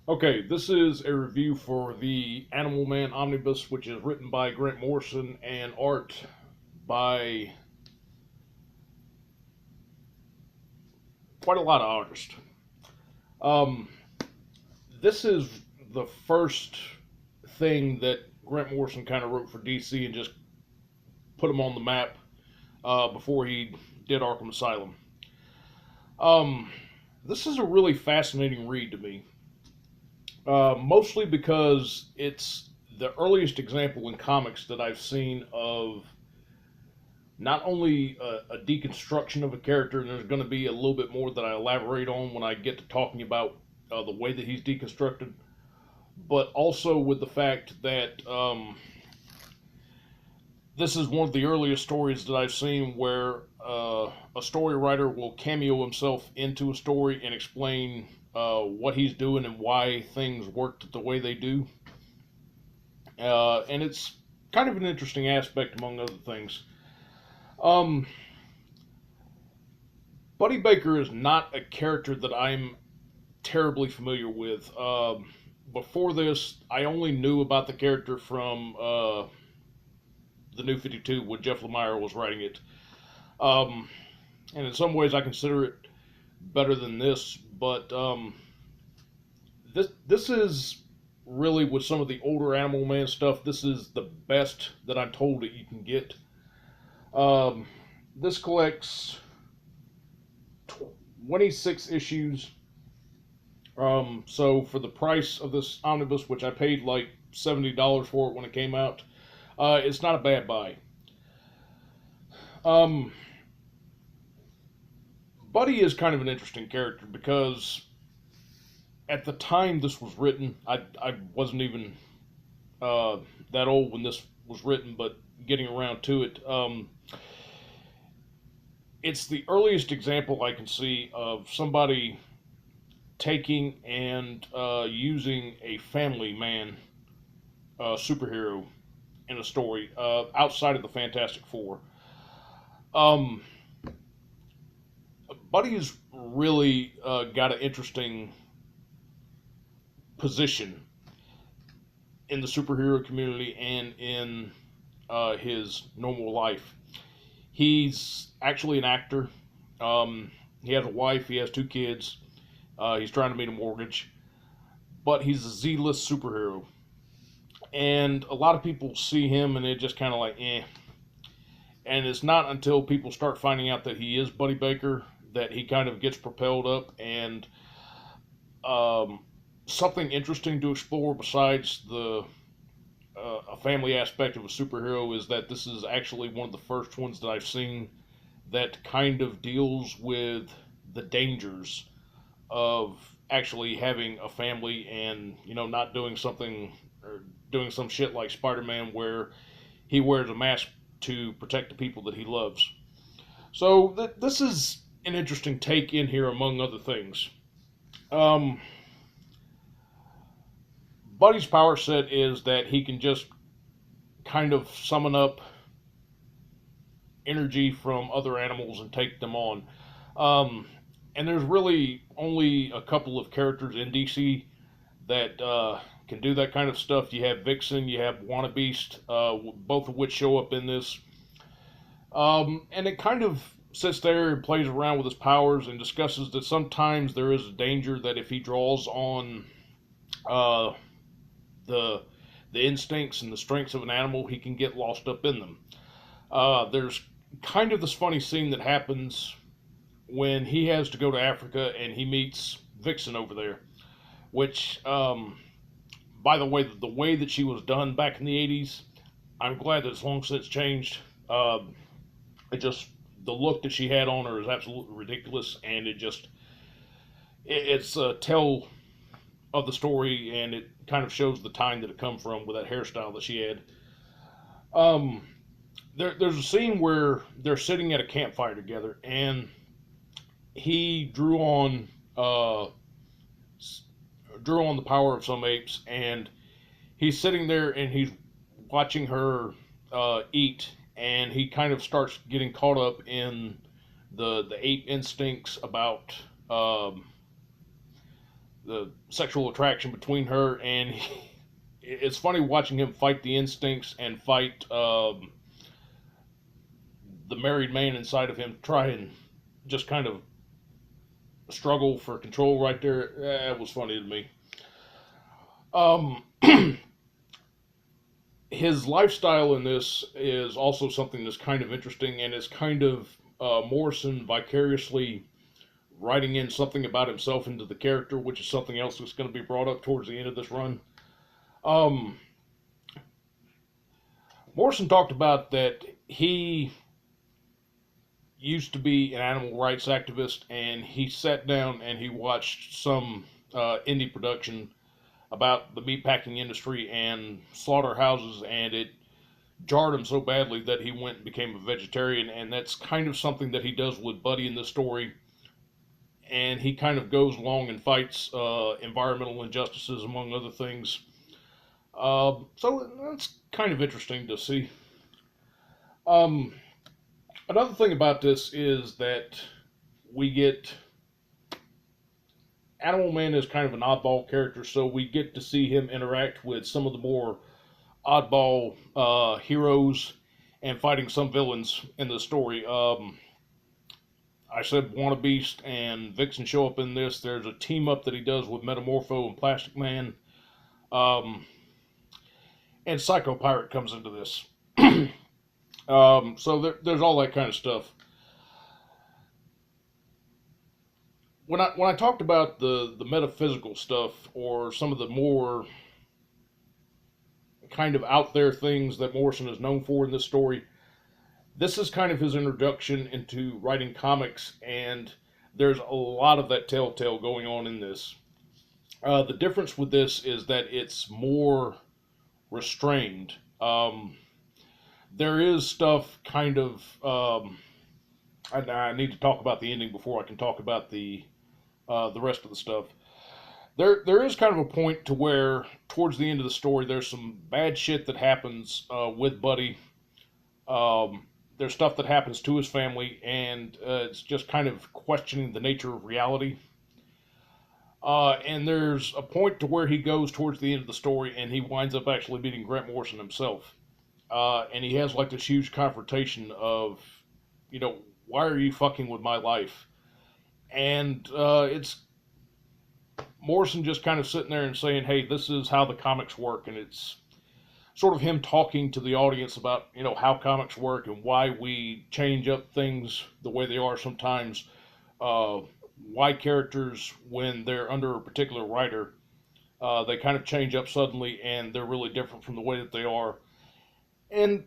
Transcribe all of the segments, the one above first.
Okay, this is a review for the Man Omnibus, which is written by Grant Morrison and art by quite a lot of artists. Um, this is the first thing that Grant Morrison kind of wrote for DC and just put him on the map before he did Arkham Asylum. Um, this is a really fascinating read to me, mostly because it's the earliest example in comics that I've seen of not only a deconstruction of a character, and there's going to be a little bit more that I elaborate on when I get to talking about the way that he's deconstructed, but also with the fact that this is one of the earliest stories that I've seen where a story writer will cameo himself into a story and explain what he's doing and why things worked the way they do. And it's kind of an interesting aspect, among other things. Um, Buddy Baker is not a character that I'm terribly familiar with. Before this, I only knew about the character from the New 52 when Jeff Lemire was writing it. Um, and in some ways, I consider it better than this. But this is really with some of the older Animal Man stuff. This is the best that I'm told that you can get. Um, this collects 26 issues. So for the price of this omnibus, which I paid like $70 for it when it came out, it's not a bad buy. Um, Buddy is kind of an interesting character because at the time this was written, I wasn't even uh, that old when this was written, but getting around to it, it's the earliest example I can see of somebody taking and using a family man superhero in a story outside of the Fantastic Four. Um, Buddy's really got an interesting position in the superhero community and in his normal life. He's actually an actor. He has a wife. He has two kids. He's trying to meet a mortgage, but he's a Z-list superhero. And a lot of people see him and they're just kind of like, eh. And it's not until people start finding out that he is Buddy Baker that he kind of gets propelled up. And um, something interesting to explore besides the a family aspect of a superhero is that this is actually one of the first ones that I've seen that kind of deals with the dangers of actually having a family and not doing something or doing some shit like Spider-Man where he wears a mask to protect the people that he loves. So this is an interesting take in here, among other things. Um, Buddy's power set is that he can just kind of summon up energy from other animals and take them on. Um, and there's really only a couple of characters in DC that can do that kind of stuff. You have Vixen, you have Wannabeast, both of which show up in this. And it kind of sits there and plays around with his powers and discusses that sometimes there is a danger that if he draws on uh, the the instincts and the strengths of an animal, he can get lost up in them. There's kind of this funny scene that happens when he has to go to Africa and he meets Vixen over there, which, by the way that she was done back in the 80s, I'm glad that it's long since changed. It just, the look that she had on her is absolutely ridiculous, and it's a tell of the story, and it kind of shows the time that it come from with that hairstyle that she had. Um, there's a scene where they're sitting at a campfire together, and he uh, drew on the power of some apes, and he's sitting there and he's watching her eat, and he kind of starts getting caught up in the ape instincts about the sexual attraction between her, and it's funny watching him fight the instincts and fight the married man inside of him, try and just kind of struggle for control right there. It was funny to me. Um, his lifestyle in this is also something that's kind of interesting, and it's kind of Morrison vicariously writing in something about himself into the character, which is something else that's going to be brought up towards the end of this run. Um, Morrison talked about that he used to be an animal rights activist, and he sat down and he watched some indie production about the meatpacking industry and slaughterhouses, and it jarred him so badly that he went and became a vegetarian, and that's kind of something that he does with Buddy in this story. And he kind of goes along and fights environmental injustices, among other things. So that's kind of interesting to see. Um, Another thing about this is that we get Animal Man is kind of an oddball character, so we get to see him interact with some of the more oddball heroes and fighting some villains in the story. I said Wanna Beast and Vixen show up in this. There's a team up that he does with Metamorpho and Plastic Man. And Psycho Pirate comes into this. So there's all that kind of stuff. When I talked about the metaphysical stuff or some of the more kind of out there things that Morrison is known for in this story, this is kind of his introduction into writing comics, and there's a lot of that telltale going on in this. The difference with this is that it's more restrained. There is stuff kind of. I need to talk about the ending before I can talk about the rest of the stuff. There is kind of a point to where towards the end of the story there's some bad shit that happens with Buddy. There's stuff that happens to his family, and it's just kind of questioning the nature of reality. And there's a point to where he goes towards the end of the story, and he winds up actually meeting Grant Morrison himself. And he has like this huge confrontation of, why are you fucking with my life? And it's Morrison just kind of sitting there and saying, hey, this is how the comics work, and it's sort of him talking to the audience about, how comics work and why we change up things the way they are sometimes. Why characters, when they're under a particular writer, they kind of change up suddenly and they're really different from the way that they are. And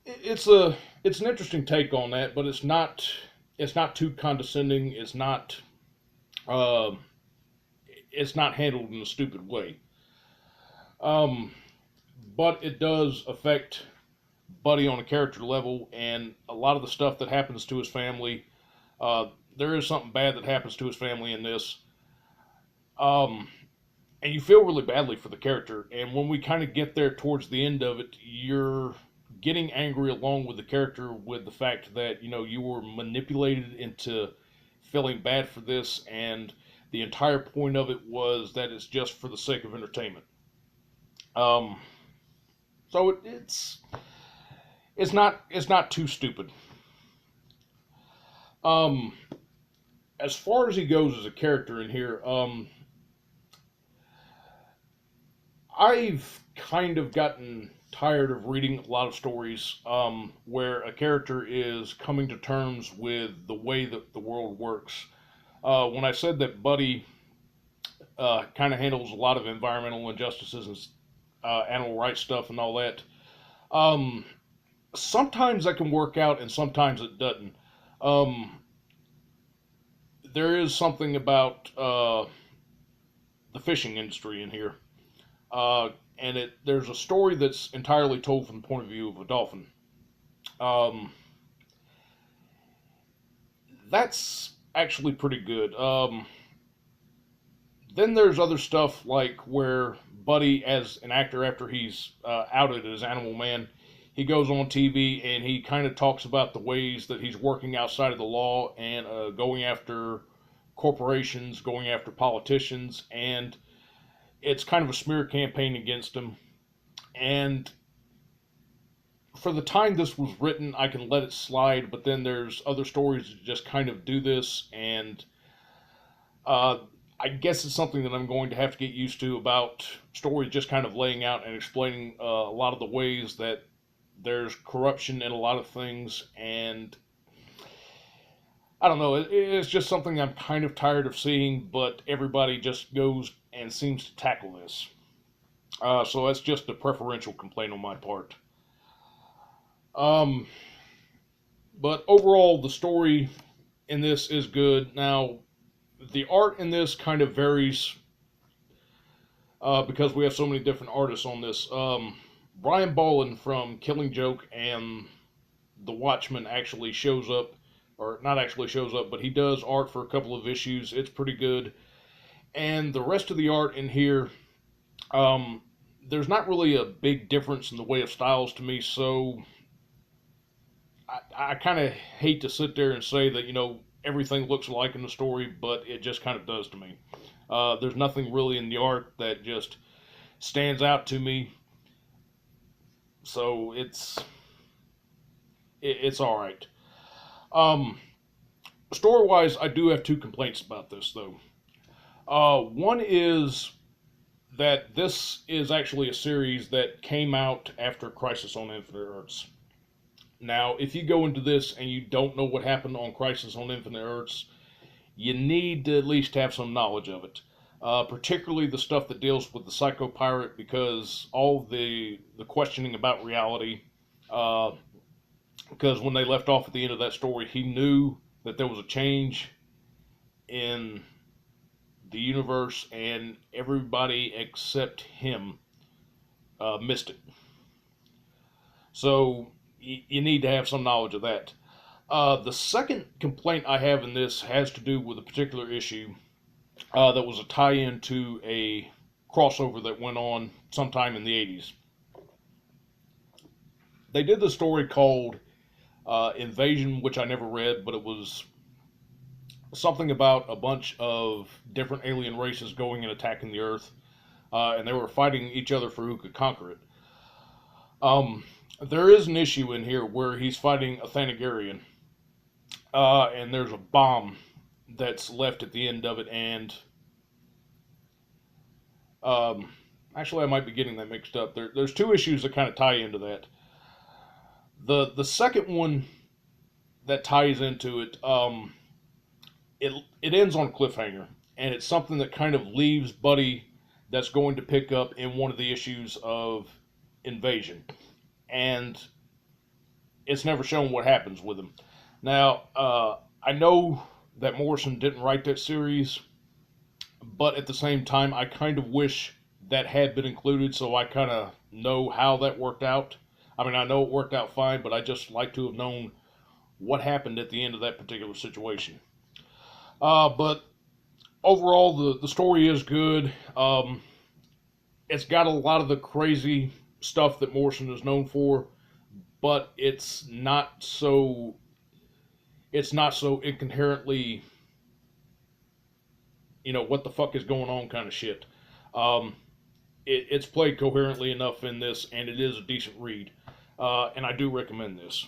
it's an interesting take on that, but it's not too condescending. It's not handled in a stupid way. But it does affect Buddy on a character level, and a lot of the stuff that happens to his family. There is something bad that happens to his family in this. And you feel really badly for the character. And when we kind of get there towards the end of it, you're getting angry along with the character with the fact that, you were manipulated into feeling bad for this, and the entire point of it was that it's just for the sake of entertainment. So it's not too stupid. As far as he goes as a character in here, I've kind of gotten tired of reading a lot of stories where a character is coming to terms with the way that the world works. When I said that Buddy kind of handles a lot of environmental injustices and animal rights stuff and all that, sometimes that can work out and sometimes it doesn't. There is something about the fishing industry in here. And there's a story that's entirely told from the point of view of a dolphin. That's actually pretty good. Then there's other stuff like where Buddy, as an actor, after he's outed as Animal Man, he goes on TV and he kind of talks about the ways that he's working outside of the law and going after corporations going after politicians, and it's kind of a smear campaign against them. And for the time this was written, I can let it slide, but then there's other stories that just kind of do this, and uh, I guess it's something that I'm going to have to get used to about stories just kind of laying out and explaining a lot of the ways that there's corruption in a lot of things, and I don't know, it's just something I'm kind of tired of seeing, but everybody just goes and seems to tackle this. So that's just a preferential complaint on my part. Um, but overall, the story in this is good. Now, the art in this kind of varies because we have so many different artists on this. Brian Bolland from Killing Joke and The Watchmen actually shows up, or not actually shows up, but he does art for a couple of issues. It's pretty good. And the rest of the art in here, um, there's not really a big difference in the way of styles to me, so I kind of hate to sit there and say that, everything looks alike in the story, but it just kind of does to me. There's nothing really in the art that just stands out to me, so it's all right. Um, Story wise, I do have two complaints about this though. One is that this is actually a series that came out after Crisis on Infinite Earths. Now, if you go into this and you don't know what happened on Crisis on Infinite Earths, you need to at least have some knowledge of it. Particularly the stuff that deals with the Psycho Pirate, because all the questioning about reality. Uh, because when they left off at the end of that story, he knew that there was a change in the universe, and everybody except him missed it. So you need to have some knowledge of that. The second complaint I have in this has to do with a particular issue that was a tie-in to a crossover that went on sometime in the 80s. They did the story called Invasion, which I never read, but it was something about a bunch of different alien races going and attacking the Earth, and they were fighting each other for who could conquer it. Um, there is an issue in here where he's fighting a Thanagarian, and there's a bomb that's left at the end of it, and actually, I might be getting that mixed up. There's two issues that kind of tie into that. The second one that ties into it, it ends on a cliffhanger, and it's something that kind of leaves Buddy that's going to pick up in one of the issues of Invasion, and it's never shown what happens with him. Now, I know that Morrison didn't write that series, but at the same time, I kind of wish that had been included, so I kind of know how that worked out. I mean, I know it worked out fine, but I just like to have known what happened at the end of that particular situation. But overall, the story is good. It's got a lot of the crazy stuff that Morrison is known for, but it's not so incoherently, what the fuck is going on kind of shit. Um, it's played coherently enough in this, and it is a decent read, and I do recommend this.